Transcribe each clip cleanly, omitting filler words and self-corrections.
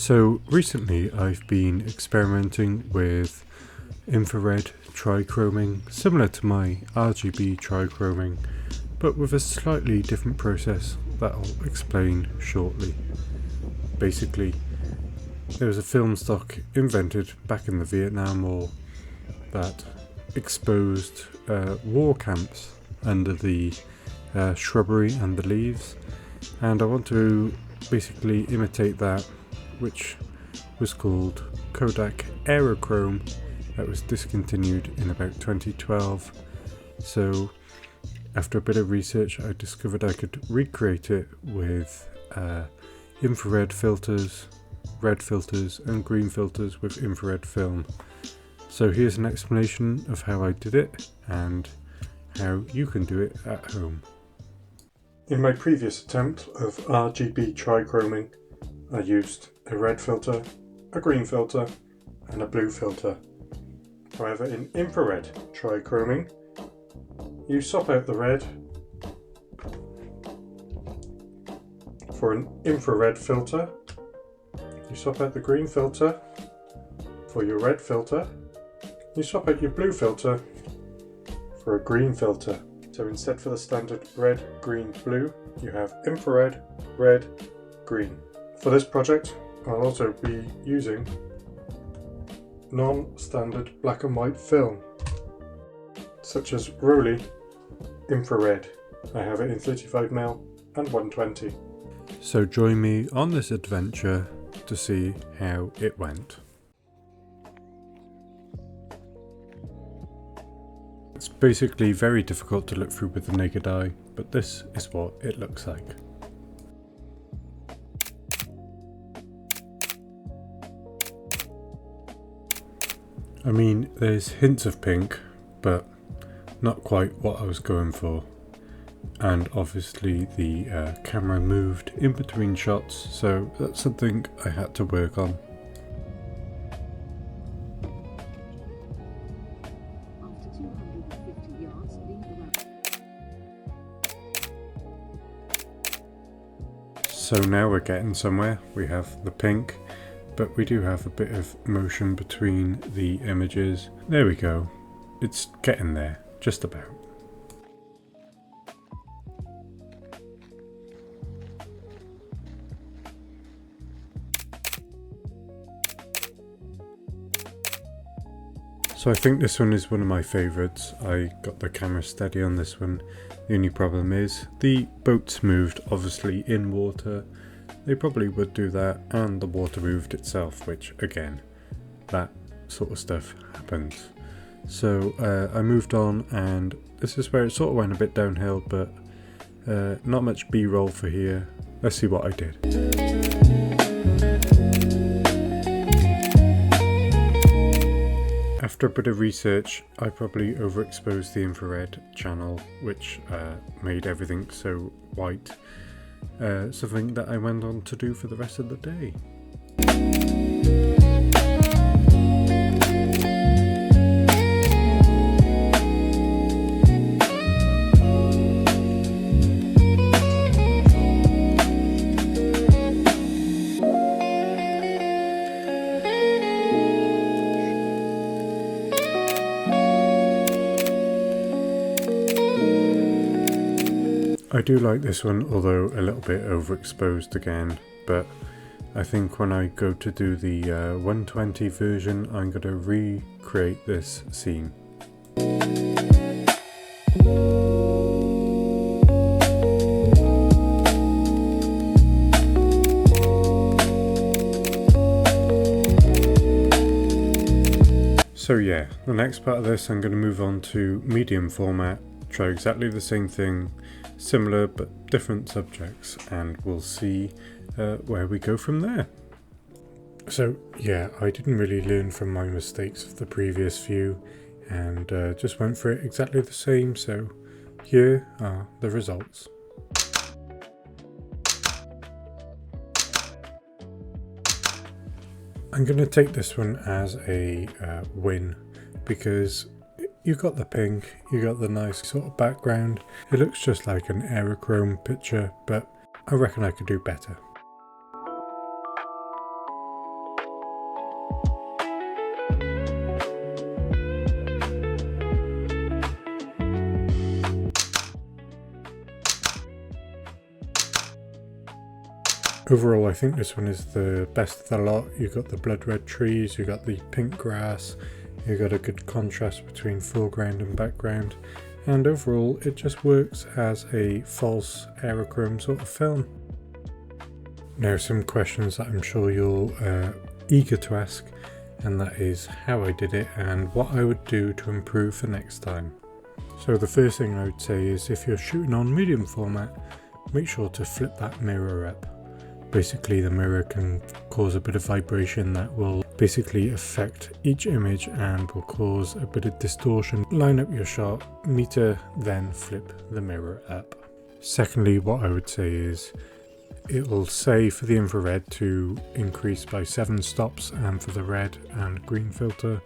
So recently I've been experimenting with infrared trichroming, similar to my RGB trichroming, but with a slightly different process that I'll explain shortly. Basically, there was a film stock invented back in the Vietnam War that exposed war camps under the shrubbery and the leaves, and I want to basically imitate that, which was called Kodak Aerochrome, that was discontinued in about 2012. So after a bit of research I discovered I could recreate it with infrared filters, red filters and green filters with infrared film. So here's an explanation of how I did it and how you can do it at home. In my previous attempt of RGB trichroming, I used a red filter, a green filter and a blue filter. However, in infrared trichroming, you swap out the red for an infrared filter, you swap out the green filter for your red filter, you swap out your blue filter for a green filter. So instead for the standard red, green, blue, you have infrared, red, green. For this project, I'll also be using non-standard black and white film, such as Rollei infrared. I have it in 35mm and 120. So join me on this adventure to see how it went. It's basically very difficult to look through with the naked eye, but this is what it looks like. I mean, there's hints of pink, but not quite what I was going for. And obviously the camera moved in between shots, so that's something I had to work on. So now we're getting somewhere. We have the pink, but we do have a bit of motion between the images. There we go. It's getting there, just about. So I think this one is one of my favourites. I got the camera steady on this one. The only problem is the boats moved obviously in water. They probably would do that, and the water moved itself, which again, that sort of stuff happens. So I moved on, and this is where it sort of went a bit downhill, but not much B-roll for here. Let's see what I did. After a bit of research, I probably overexposed the infrared channel, which made everything so white. Something that I went on to do for the rest of the day. I do like this one, although a little bit overexposed again, but I think when I go to do the 120 version, I'm going to recreate this scene. So yeah, the next part of this I'm going to move on to medium format, try exactly the same thing, similar but different subjects, and we'll see where we go from there. So yeah, I didn't really learn from my mistakes of the previous few, and just went for it exactly the same, so here are the results. I'm going to take this one as a win, because you got the pink, you got the nice sort of background. It looks just like an Aerochrome picture, but I reckon I could do better. Overall, I think this one is the best of the lot. You've got the blood red trees, you've got the pink grass, you've got a good contrast between foreground and background, and overall it just works as a false aerochrome sort of film. Now, some questions that I'm sure you're eager to ask, and that is how I did it and what I would do to improve for next time. So the first thing I would say is, if you're shooting on medium format, make sure to flip that mirror up. Basically, the mirror can cause a bit of vibration that will basically affect each image and will cause a bit of distortion. Line up your shot, meter, then flip the mirror up. Secondly, what I would say is, it will say for the infrared to increase by 7 stops, and for the red and green filter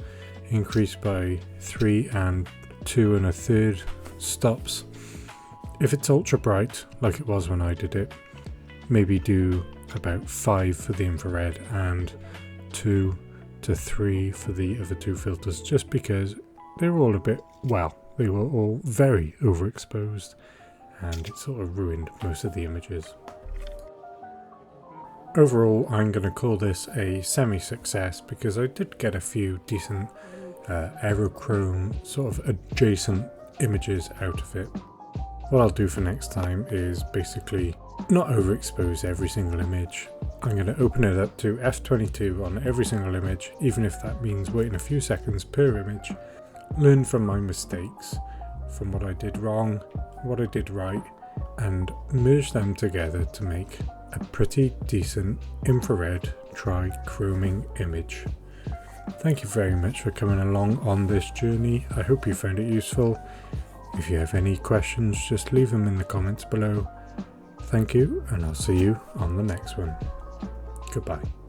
increase by 3 and 2 1/3 stops. If it's ultra bright, like it was when I did it, maybe do about 5 for the infrared and 2 to 3 for the other 2 filters, just because they're all a bit, well, they were all very overexposed and it sort of ruined most of the images. Overall, I'm going to call this a semi-success because I did get a few decent aerochrome sort of adjacent images out of it. What I'll do for next time is basically not overexpose every single image. I'm going to open it up to f22 on every single image, even if that means waiting a few seconds per image. Learn from my mistakes, from what I did wrong, what I did right, and merge them together to make a pretty decent infrared trichroming image. Thank you very much for coming along on this journey. I hope you found it useful. If you have any questions, just leave them in the comments below. Thank you, and I'll see you on the next one. Goodbye.